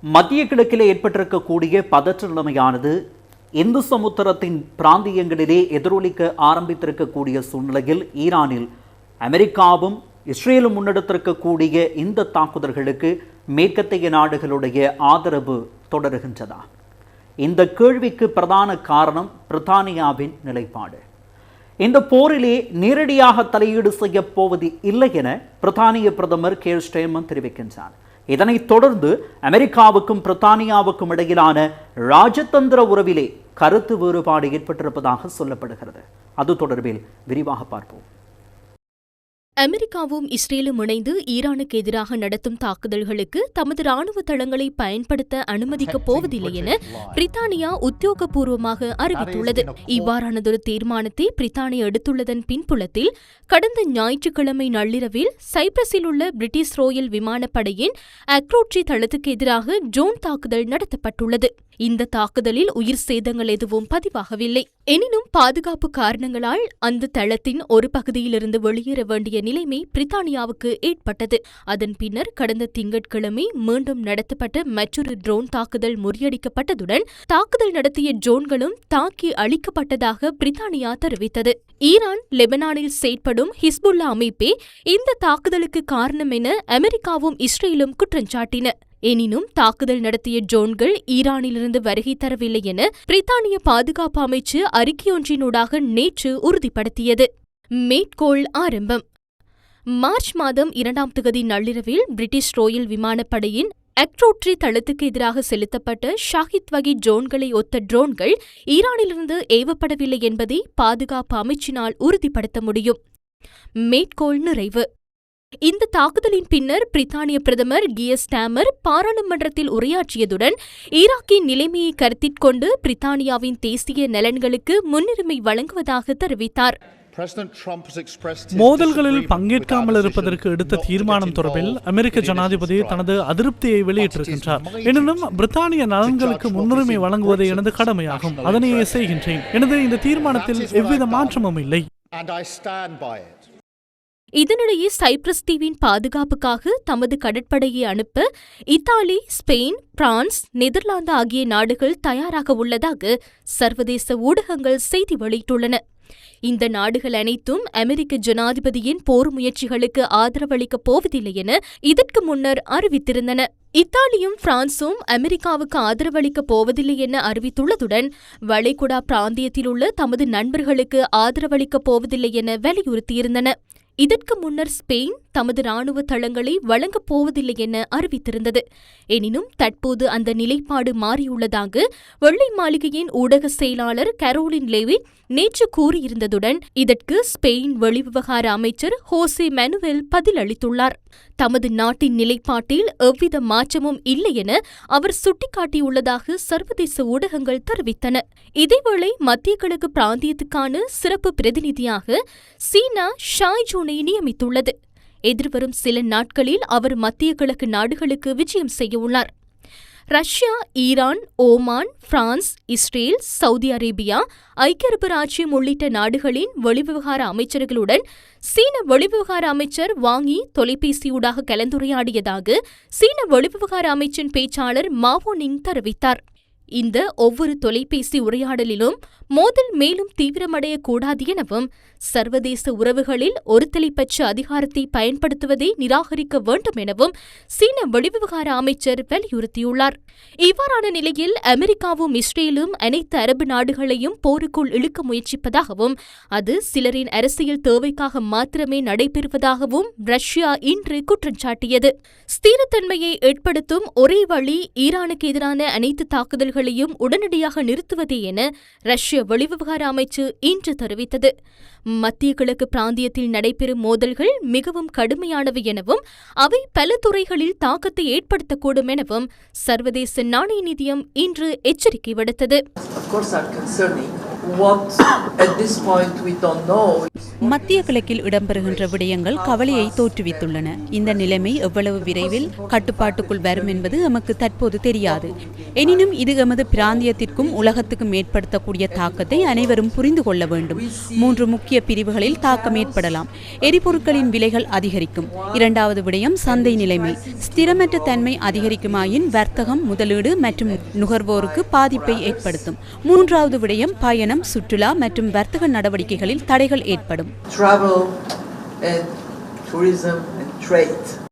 மத்திய கிழக்கிலே ஏற்பட்டிருக்கக்கூடிய பதற்ற நிலைமையானது இந்து சமுத்திரத்தின் பிராந்தியங்களிலே எதிரொலிக்க ஆரம்பித்திருக்கக்கூடிய சூழ்நிலையில் ஈரானில் அமெரிக்காவும் இஸ்ரேலும் முன்னெடுத்திருக்கக்கூடிய இந்த தாக்குதல்களுக்கு மேற்கத்திய நாடுகளுடைய ஆதரவு தொடருகின்றதா? இந்த கேள்விக்கு பிரதான காரணம் பிரித்தானியாவின் நிலைப்பாடு. இந்த போரிலே நேரடியாக தலையீடு செய்யப் போவது இல்லை என பிரித்தானிய பிரதமர் கேர் ஸ்டேர்மர் தெரிவிக்கின்றார். இதனைத் தொடர்ந்து அமெரிக்காவுக்கும் பிரித்தானியாவுக்கும் இடையிலான ராஜதந்திர உறவிலே கருத்து வேறுபாடு ஏற்பட்டிருப்பதாக சொல்லப்படுகிறது. அது தொடர்பில் விரிவாக பார்ப்போம். அமெரிக்காவும் இஸ்ரேலும் இணைந்து ஈரானுக்கு எதிராக நடத்தும் தாக்குதல்களுக்கு தமது ராணுவ தளங்களை பயன்படுத்த அனுமதிக்கப் போவதில்லை என பிரித்தானியா உத்தியோகபூர்வமாக அறிவித்துள்ளது. இவ்வாறானதொரு தீர்மானத்தை பிரித்தானியா எடுத்துள்ளதன் பின்புலத்தில் கடந்த ஞாயிற்றுக்கிழமை நள்ளிரவில் சைப்ரஸில் உள்ள பிரிட்டிஷ் ரோயல் விமானப்படையின் அக்ரோட்ரி தளத்துக்கு எதிராக ட்ரோன் தாக்குதல் நடத்தப்பட்டுள்ளது. இந்த தாக்குதலில் உயிர் சேதங்கள் எதுவும் பதிவாகவில்லை. எனினும் பாதுகாப்பு காரணங்களால் அந்த தளத்தின் ஒரு பகுதியிலிருந்து வெளியேற வேண்டிய நிலைமை பிரித்தானியாவுக்கு ஏற்பட்டது. அதன் பின்னர் கடந்த திங்கட்கிழமை மீண்டும் நடத்தப்பட்ட மற்றொரு ட்ரோன் தாக்குதல் முறியடிக்கப்பட்டதுடன் தாக்குதல் நடத்திய ட்ரோன்களும் தாக்கி அழிக்கப்பட்டதாக பிரித்தானியா தெரிவித்தது. ஈரான் லெபனானில் செயற்படும் ஹிஸ்புல்லா அமைப்பே இந்த தாக்குதலுக்கு காரணம் என அமெரிக்காவும் இஸ்ரேலும் குற்றஞ்சாட்டின. எனினும் தாக்குதல் நடத்திய ட்ரோன்கள் ஈரானிலிருந்து வருகை தரவில்லை என பிரித்தானிய பாதுகாப்பு அமைச்சு அறிக்கையொன்றினூடாக நேற்று உறுதிப்படுத்தியது. மேற்கோள் ஆரம்பம். மார்ச் மாதம் 2ஆம் தேதி நள்ளிரவில் பிரிட்டிஷ் ரோயல் விமானப்படையின் அக்ரோட்ரி தளத்துக்கு எதிராக செலுத்தப்பட்ட ஷாஹித் வகை ட்ரோன்களை ஒத்த ட்ரோன்கள் ஈரானிலிருந்து ஏவப்படவில்லை என்பதை பாதுகாப்பு அமைச்சினால் உறுதிப்படுத்த முடியும். மேற்கோள் நிறைவு. இந்த தாக்குதலின் பின்னர் பிரித்தானிய பிரதமர் கியர் ஸ்டாமர் பாராளுமன்றத்தில் உரையாற்றியதுடன் ஈராக்கின் நிலைமையை கருத்திற்கொண்டு பிரித்தானியாவின் தேசிய நலன்களுக்கு முன்னுரிமை வழங்குவதாக தெரிவித்தார். மோதல்களில் பங்கேற்காமல் இருப்பதற்கு எடுத்த தீர்மானம் தொடர்பில் அமெரிக்க ஜனாதிபதி தனது அதிருப்தியை வெளியிட்டிருக்கின்றார். எனினும் பிரித்தானிய நலன்களுக்கு முன்னுரிமை வழங்குவது எனது கடமையாகும். அதனையே செய்கின்றேன். எனது இந்த தீர்மானத்தில் எவ்வித மாற்றமும் இல்லை. இதனிடையே சைப்ரஸ் தீவின் பாதுகாப்புக்காக தமது கடற்படையை அனுப்ப இத்தாலி, ஸ்பெயின், பிரான்ஸ், நெதர்லாந்து ஆகிய நாடுகள் தயாராக உள்ளதாக சர்வதேச ஊடகங்கள் செய்தி வெளியிட்டுள்ளன. இந்த நாடுகள் அனைத்தும் அமெரிக்க ஜனாதிபதியின் போர் முயற்சிகளுக்கு ஆதரவளிக்கப் போவதில்லை என இதற்கு முன்னர் அறிவித்திருந்தன. இத்தாலியும் பிரான்சும் அமெரிக்காவுக்கு ஆதரவளிக்கப் போவதில்லை என அறிவித்துள்ளதுடன் வளைகுடா பிராந்தியத்தில் உள்ள தமது நண்பர்களுக்கு ஆதரவளிக்கப் போவதில்லை என வலியுறுத்தியிருந்தன. இதற்கு முன்னர் ஸ்பெயின் தமது ராணுவ தளங்களை வழங்கப் போவதில்லை என அறிவித்திருந்தது. எனினும் தற்போது அந்த நிலைப்பாடு மாறியுள்ளதாக வெள்ளை மாளிகையின் ஊடக செயலாளர் கரோலின் லேவிட் நேற்று கூறியிருந்ததுடன் இதற்கு ஸ்பெயின் வெளிவிவகார அமைச்சர் ஹோசே மனுவேல் பதிலளித்துள்ளார். தமது நாட்டின் நிலைப்பாட்டில் எவ்வித மாற்றமும் இல்லை என அவர் சுட்டிக்காட்டியுள்ளதாக சர்வதேச ஊடகங்கள் தெரிவித்தன. இதேவேளை மத்திய கிழக்கு பிராந்தியத்துக்கான சிறப்பு பிரதிநிதியாக சீனா ஷாய் ஜூனை நியமித்துள்ளது. எதிர்வரும் சில நாட்களில் அவர் மத்திய கிழக்கு நாடுகளுக்கு விஜயம் செய்யவுள்ளார். Russia, Iran, Oman, France, Israel, Saudi Arabia, ஐக்கிய அரபு ராச்சியம் உள்ளிட்ட நாடுகளின் வெளிவிவகார அமைச்சர்களுடன் சீன வெளிவிவகார அமைச்சர் வாங்கி தொலைபேசியூடாக கலந்துரையாடியதாக சீன வெளிவிவகார அமைச்சின் பேச்சாளர் மாவோ நிங் தெரிவித்தார். இந்த ஒவ்வொரு தொலைபேசி உரையாடலிலும் மோதல் மேலும் தீவிரமடையக்கூடாது எனவும் சர்வதேச உறவுகளில் ஒருதலைப்பட்ச அதிகாரத்தை பயன்படுத்துவதை நிராகரிக்க வேண்டும் எனவும் சீன வெளிவிவகார அமைச்சர் வலியுறுத்தியுள்ளார். இவ்வாறான நிலையில் அமெரிக்காவும் இஸ்ரேலும் அனைத்து அரபு நாடுகளையும் போருக்குள் இழுக்க முயற்சிப்பதாகவும் அது சிலரின் அரசியல் தேவைக்காக மாத்திரமே நடைபெறுவதாகவும் ரஷ்யா இன்று குற்றஞ்சாட்டியது. ஸ்திரத்தன்மையை ஏற்படுத்தும் ஒரே வழி ஈரானுக்கு எதிரான அனைத்து தாக்குதல்களையும் உடனடியாக நிறுத்துவதே என ரஷ்ய வெளிவிவகார அமைச்சு இன்று தெரிவித்தது. மத்திய கிழக்கு பிராந்தியத்தில் நடைபெறும் மோதல்கள் மிகவும் கடுமையானவை எனவும் அவை பல துறைகளில் தாக்கத்தை ஏற்படுத்தக்கூடும் எனவும் சர்வதேச நாணய நிதியம் இன்று எச்சரிக்கை விடுத்தது. what at this point we don't know. மத்திய கிழக்கில் இடம்பெறுகின்ற விடயங்கள் கவலையை தோற்றுவித்துள்ளன. இந்த நிலைமை எவ்வளவு விரைவில் கட்டுப்பாட்டுக்குள் வரும் என்பது எமக்கு தற்போது தெரியாது. எனினும் இது எமது பிராந்தியத்திற்கும் உலகத்துக்கும் ஏற்படுத்தக்கூடிய தாக்கத்தை அனைவரும் புரிந்து கொள்ள வேண்டும். 3 முக்கிய பிரிவுகளில் தாக்கம் ஏற்படலாம். எரிபொருட்களின் விலைகள் அதிகரிக்கும். இரண்டாவது விடயம் சந்தை நிலைமை. ஸ்திரமற்ற தன்மை அதிகரிக்குமாயின் வர்த்தகம், முதலீடு மற்றும் நுகர்வோருக்கு பாதிப்பை ஏற்படுத்தும். மூன்றாவது விடயம் பயணம், சுற்றுலா மற்றும் வர்த்தக நடவடிக்கைகளில் தடைகள் ஏற்படும். Travel and tourism and trade.